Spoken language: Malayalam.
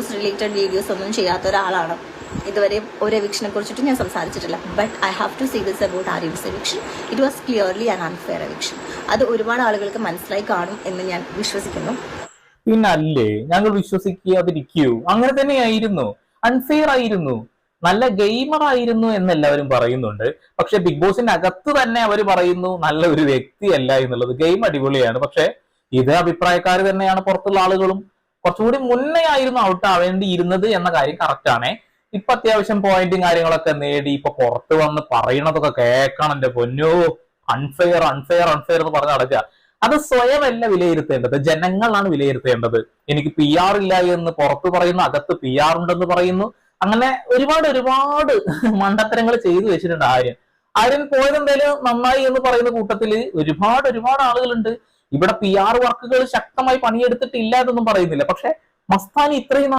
ഡിവോഴ്സ് റിലേറ്റഡ് വീഡിയോസ് ഒന്നും ചെയ്യാത്ത ഒരാളാണ്. ഇതുവരെ ഒരു എവിക്ഷനെ കുറിച്ചിട്ട് ഞാൻ സംസാരിച്ചിട്ടില്ല. But I have to say this about Aryan's eviction. It was clearly an unfair eviction. അത് ഒരുപാട് ആളുകൾക്ക് മനസ്സിലായി കാണും എന്ന് ഞാൻ വിശ്വസിക്കുന്നു. പിന്നല്ലേ ഞങ്ങൾ വിശ്വസിക്കാതിരിക്കൂ. അങ്ങനെ തന്നെയായിരുന്നു, അൺഫെയർ ആയിരുന്നു, നല്ല ഗെയിമർ ആയിരുന്നു എന്നെല്ലാവരും പറയുന്നുണ്ട്. പക്ഷെ ബിഗ് ബോസിന്റെ അകത്ത് തന്നെ അവർ പറയുന്നു നല്ല ഒരു വ്യക്തിയല്ല എന്നുള്ളത്. ഗെയിം അടിപൊളിയാണ്, പക്ഷെ ഇത് അഭിപ്രായക്കാർ തന്നെയാണ് പുറത്തുള്ള ആളുകളും. കുറച്ചുകൂടി മുന്നേ ആയിരുന്നു ഔട്ട് ആവേണ്ടിയിരുന്നത് എന്ന കാര്യം കറക്റ്റ് ആണേ. ഇപ്പൊ അത്യാവശ്യം പോയിന്റും കാര്യങ്ങളൊക്കെ നേടി ഇപ്പൊ പുറത്ത് വന്ന് പറയണതൊക്കെ കേൾക്കണം. എന്റെ പൊന്നോ, അൺഫെയർ അൺഫെയർ അൺഫെയർ എന്ന് പറഞ്ഞ് നടക്കുക. അത് സ്വയമല്ല വിലയിരുത്തേണ്ടത്, ജനങ്ങളാണ് വിലയിരുത്തേണ്ടത്. എനിക്ക് പി ആർ ഇല്ല എന്ന് പുറത്ത് പറയുന്നു, അകത്ത് പി ആർ ഉണ്ടെന്ന് പറയുന്നു. അങ്ങനെ ഒരുപാട് ഒരുപാട് മണ്ടത്തരങ്ങൾ ചെയ്തു വെച്ചിട്ടുണ്ട് ആര്യൻ. ആര്യൻ പോയത് എന്തായാലും നന്നായി എന്ന് പറയുന്ന കൂട്ടത്തിൽ ഒരുപാട് ഒരുപാട് ആളുകളുണ്ട്. ഇവിടെ പി ആർ വർക്കുകൾ ശക്തമായി പണിയെടുത്തിട്ടില്ല എന്നൊന്നും പറയുന്നില്ല. പക്ഷെ മസ്താനി ഇത്രയും